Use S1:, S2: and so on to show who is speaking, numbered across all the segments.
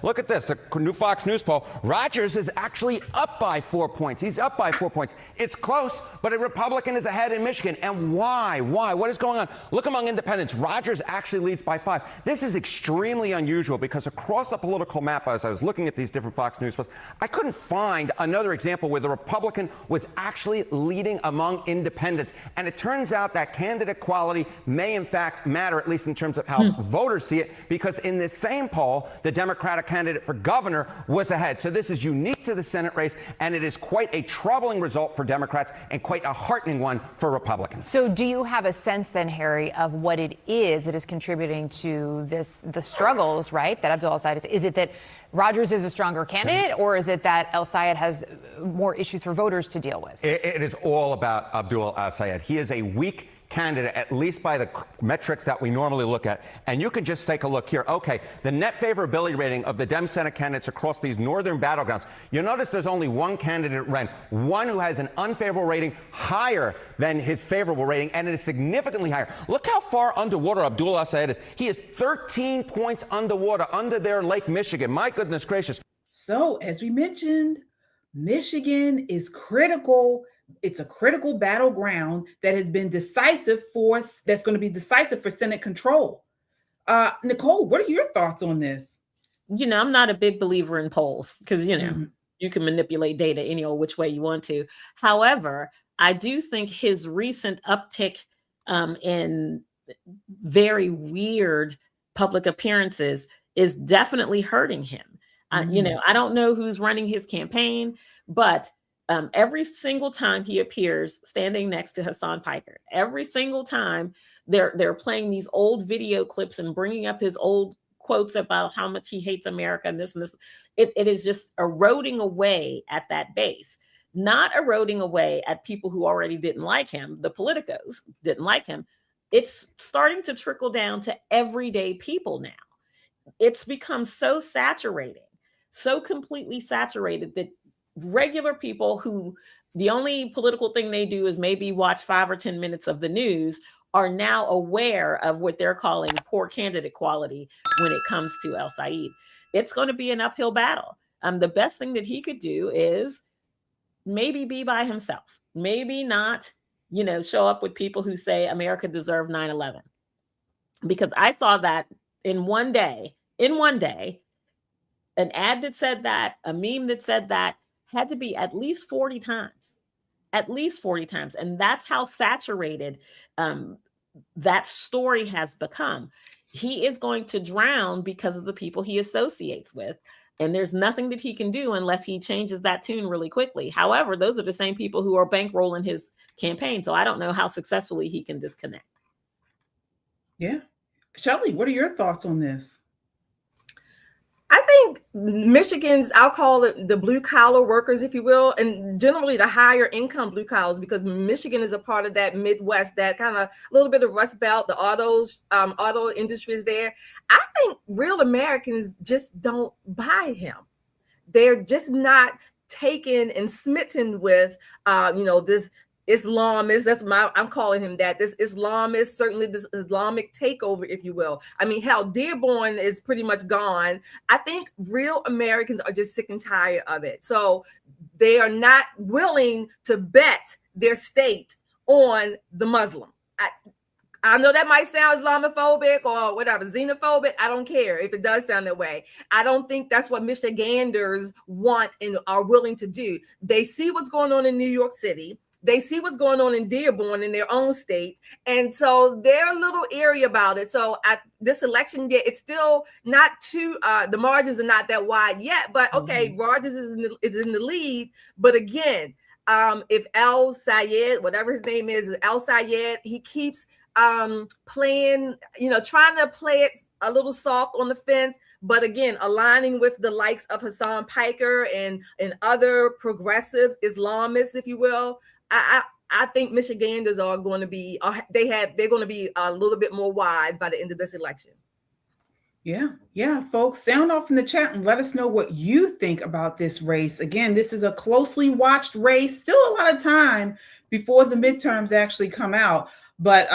S1: Look at this, a new Fox News poll. Rogers is actually up by 4 points. He's up by 4 points. It's close, but a Republican is ahead in Michigan. And why? Why? What is going on? Look among independents. Rogers actually leads by 5. This is extremely unusual because across the political map, as I was looking at these different Fox News polls, I couldn't find another example where the Republican was actually leading among independents. And it turns out that candidate quality may in fact matter, at least in terms of how voters see it, because in this same poll, the Democratic candidate for governor was ahead. So this is unique to the Senate race, and it is quite a troubling result for Democrats and quite a heartening one for Republicans.
S2: So do you have a sense then, Harry, of what it is that is contributing to the struggles, right, that Abdul al-Sayed is it that Rogers is a stronger candidate, or is it that al-Sayed has more issues for voters to deal with?
S1: It is all about Abdul al-Sayed. He is a weak candidate, at least by the metrics that we normally look at. And you can just take a look here. Okay, the net favorability rating of the Dem Senate candidates across these northern battlegrounds. You'll notice there's only one candidate, Ren, one who has an unfavorable rating higher than his favorable rating, and it is significantly higher. Look how far underwater Abdul al-Sayed is. He is 13 points underwater, under their Lake Michigan. My goodness gracious.
S3: So, as we mentioned, Michigan is critical. It's a critical battleground that has been decisive that's going to be decisive for Senate control. Nicole, what are your thoughts on this?
S4: I'm not a big believer in polls because, you can manipulate data any old which way you want to. However, I do think his recent uptick in very weird public appearances is definitely hurting him. I don't know who's running his campaign, but every single time he appears standing next to Hassan Piker, every single time they're playing these old video clips and bringing up his old quotes about how much he hates America and this and this. It is just eroding away at that base, not eroding away at people who already didn't like him. The politicos didn't like him. It's starting to trickle down to everyday people now. It's become so saturating, so completely saturated that regular people who the only political thing they do is maybe watch 5 or 10 minutes of the news are now aware of what they're calling poor candidate quality when it comes to al-Sayed. It's going to be an uphill battle. The best thing that he could do is maybe be by himself, maybe not, show up with people who say America deserved 9/11. Because I saw that in one day, an ad that said that, a meme that said that, had to be at least 40 times. And that's how saturated that story has become. He is going to drown because of the people he associates with. And there's nothing that he can do unless he changes that tune really quickly. However, those are the same people who are bankrolling his campaign. So I don't know how successfully he can disconnect.
S3: Yeah. Shelley, what are your thoughts on this?
S5: I think Michigan's, I'll call it the blue collar workers, if you will, and generally the higher income blue collars, because Michigan is a part of that Midwest, that kind of little bit of Rust Belt, the auto industry is there. I think real Americans just don't buy him. They're just not taken and smitten with, this Islamist, I'm calling him that, this Islamist, certainly this Islamic takeover, if you will. I mean, hell, Dearborn is pretty much gone. I think real Americans are just sick and tired of it. So they are not willing to bet their state on the Muslim. I know that might sound Islamophobic or whatever, xenophobic. I don't care if it does sound that way. I don't think that's what Michiganders want and are willing to do. They see what's going on in New York City. They see what's going on in Dearborn in their own state. And so they're a little eerie about it. So at this election day, it's still not too, the margins are not that wide yet, but okay, Rogers is in the lead. But again, if al-Sayed, whatever his name is, al-Sayed, he keeps playing, trying to play it a little soft on the fence, but again, aligning with the likes of Hassan Piker and other progressives, Islamists, if you will. I think Michiganders are going to be, they're going to be a little bit more wise by the end of this election.
S3: Yeah, folks, sound off in the chat and let us know what you think about this race. Again, this is a closely watched race. Still a lot of time before the midterms actually come out, but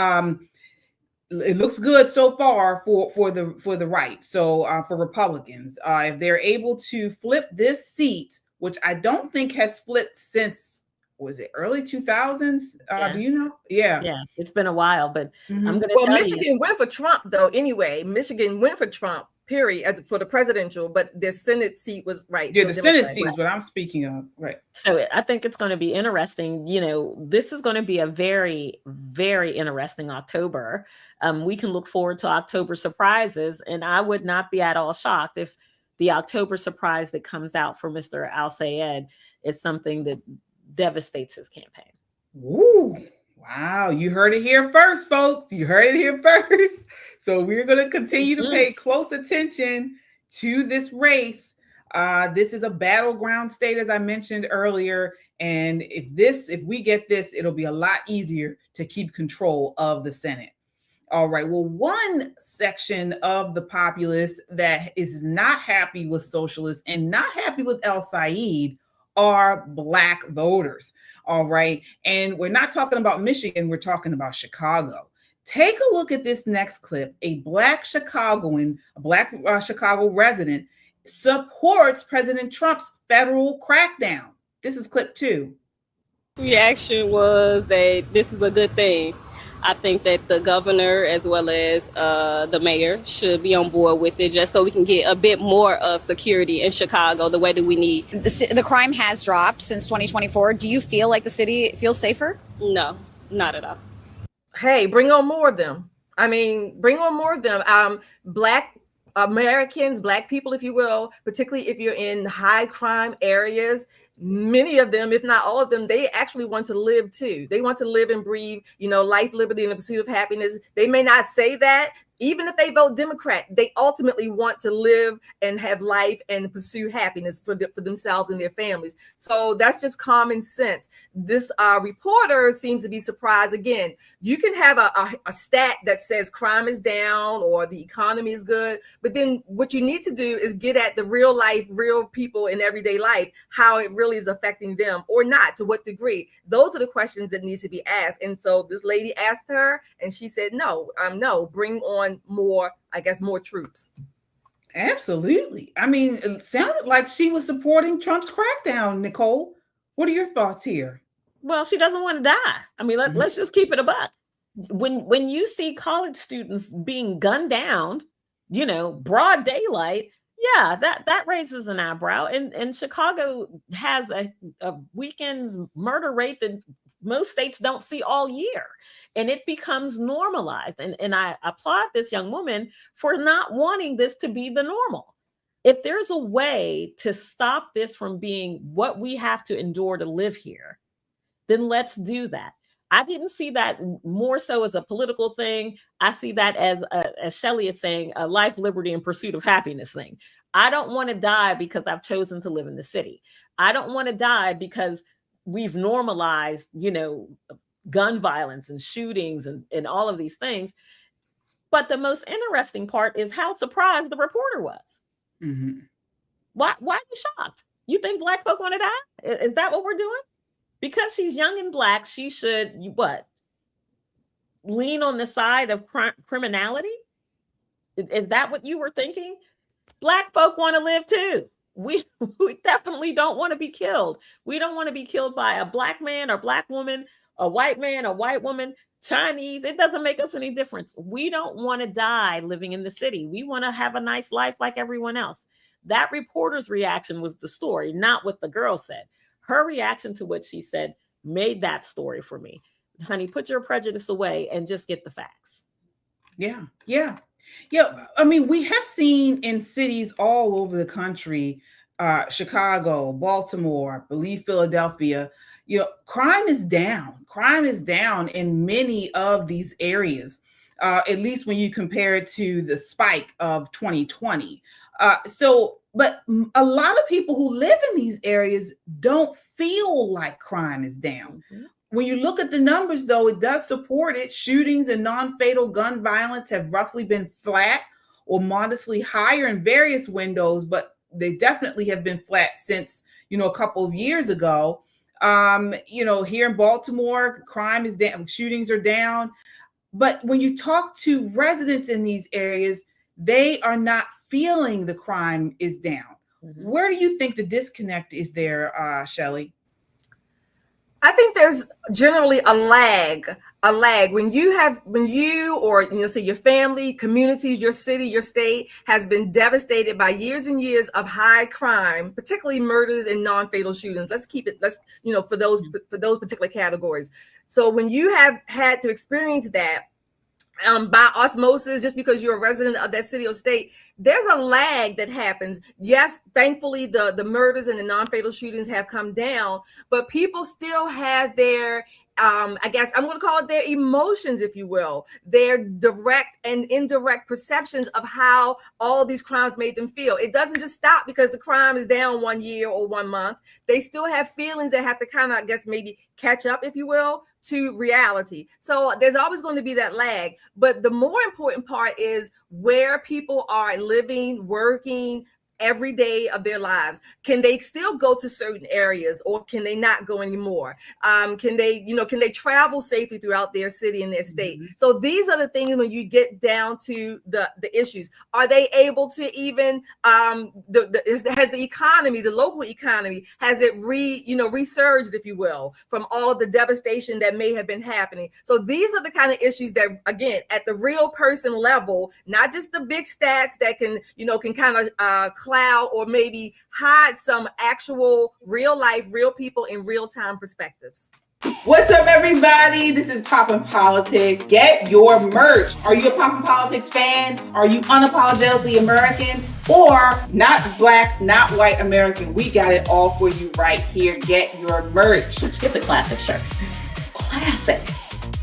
S3: it looks good so far for the right. So for Republicans, if they're able to flip this seat, which I don't think has flipped since, was it early 2000s?
S4: Yeah.
S3: Do you know? Yeah.
S4: Yeah, it's been a while, but
S3: Mhm.
S4: I'm going to
S5: Well,
S4: tell
S5: Michigan went for Trump, though. Anyway, Michigan went for Trump, period, for the presidential, but the Senate seat was right.
S3: Yeah,
S5: so
S3: the Senate
S5: Democrat.
S3: seat is what I'm speaking of. Right.
S4: So I think it's going to be interesting. You know, this is going to be a very, very interesting October. We can look forward to October surprises, and I would not be at all shocked if the October surprise that comes out for Mr. Al-Sayed is something that devastates his campaign.
S3: Ooh, wow. You heard it here first, folks. You heard it here first. So we're going to continue to pay close attention to this race. This is a battleground state, as I mentioned earlier. And if we get this, it'll be a lot easier to keep control of the Senate. All right. Well, one section of the populace that is not happy with socialists and not happy with El-Sayed are Black voters. All right. And we're not talking about Michigan. We're talking about Chicago. Take a look at this next clip. A Black Chicagoan, a Black Chicago resident supports President Trump's federal crackdown. This is clip 2.
S6: Reaction was that this is a good thing. I think that the governor as well as the mayor should be on board with it just so we can get a bit more of security in Chicago the way that we need.
S7: The crime has dropped since 2024. Do you feel like the city feels safer?
S6: No, not at all.
S5: Hey, bring on more of them. I mean, bring on more of them. Black Americans, Black people, if you will, particularly if you're in high crime areas, many of them, if not all of them, they actually want to live too. They want to live and breathe, life, liberty, and the pursuit of happiness. They may not say that. Even if they vote Democrat, they ultimately want to live and have life and pursue happiness for themselves and their families. So that's just common sense. This reporter seems to be surprised again. You can have a stat that says crime is down or the economy is good, but then what you need to do is get at the real life, real people in everyday life, how it really is affecting them or not, to what degree. Those are the questions that need to be asked. And so this lady asked her and she said, no, bring on more troops.
S3: Absolutely. I mean, it sounded like she was supporting Trump's crackdown, Nicole. What are your thoughts here?
S4: Well, she doesn't want to die. I mean, let's just keep it a buck. When you see college students being gunned down, broad daylight, yeah, that raises an eyebrow. And Chicago has a weekend's murder rate that most states don't see all year. And it becomes normalized. And I applaud this young woman for not wanting this to be the normal. If there's a way to stop this from being what we have to endure to live here, then let's do that. I didn't see that more so as a political thing. I see that as Shelley is saying, a life, liberty, and pursuit of happiness thing. I don't want to die because I've chosen to live in the city. I don't want to die because we've normalized, gun violence and shootings and all of these things. But the most interesting part is how surprised the reporter was.
S3: Mm-hmm.
S4: Why are you shocked? You think Black folk want to die? Is that what we're doing? Because she's young and Black, she should, lean on the side of criminality? Is that what you were thinking? Black folk want to live too. We definitely don't want to be killed. We don't want to be killed by a Black man or Black woman, a white man or white woman, Chinese. It doesn't make us any difference. We don't want to die living in the city. We want to have a nice life like everyone else. That reporter's reaction was the story, not what the girl said. Her reaction to what she said made that story for me. Honey, put your prejudice away and just get the facts.
S3: Yeah. I mean, we have seen in cities all over the country, Chicago, Baltimore, I believe Philadelphia, crime is down. Crime is down in many of these areas, at least when you compare it to the spike of 2020. But a lot of people who live in these areas don't feel like crime is down. Mm-hmm. When you look at the numbers, though, it does support it. Shootings and non-fatal gun violence have roughly been flat or modestly higher in various windows, but they definitely have been flat since, a couple of years ago. Here in Baltimore, crime is down, shootings are down. But when you talk to residents in these areas, they are not feeling the crime is down. Where do you think the disconnect is there, Shelley?
S5: I think there's generally a lag when you or say your family, communities, your city, your state has been devastated by years and years of high crime, particularly murders and non-fatal shootings. For those particular categories. So when you have had to experience that by osmosis, just because you're a resident of that city or state, there's a lag that happens. Yes, thankfully the murders and the non-fatal shootings have come down, but people still have their I guess I'm going to call it their emotions, if you will, their direct and indirect perceptions of how all of these crimes made them feel. It doesn't just stop because the crime is down 1 year or 1 month. They still have feelings that have to kind of, I guess, maybe catch up, if you will, to reality. So there's always going to be that lag. But the more important part is where people are living, working, every day of their lives. Can they still go to certain areas, or can they not go anymore? Can they travel safely throughout their city and their state? So these are the things when you get down to the issues. Are they able to even has the economy, the local economy, has it resurged, if you will, from all of the devastation that may have been happening? So these are the kind of issues that, again, at the real person level, not just the big stats that can kind of cloud or maybe hide some actual real life, real people in real time perspectives.
S3: What's up, everybody? This is Poppin' Politics. Get your merch. Are you a Poppin' Politics fan? Are you unapologetically American? Or not black, not white American? We got it all for you right here. Get your merch.
S8: Get the classic shirt. Classic.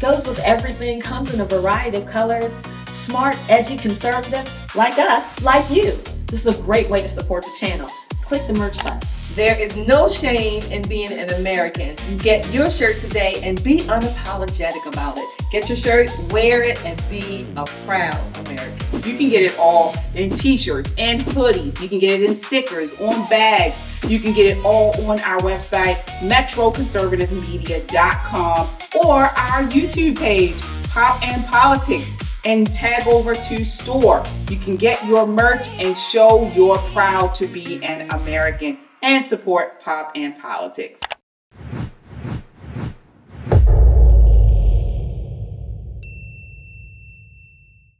S8: Goes with everything, comes in a variety of colors. Smart, edgy, conservative, like us, like you. This is a great way to support the channel. Click the merch button.
S5: There is no shame in being an American. Get your shirt today and be unapologetic about it. Get your shirt, wear it, and be a proud American.
S3: You can get it all in t-shirts and hoodies. You can get it in stickers, on bags. You can get it all on our website, metroconservativemedia.com, or our YouTube page, Pop and Politics, and tag over to store. You can get your merch and show you're proud to be an American and support Pop and Politics.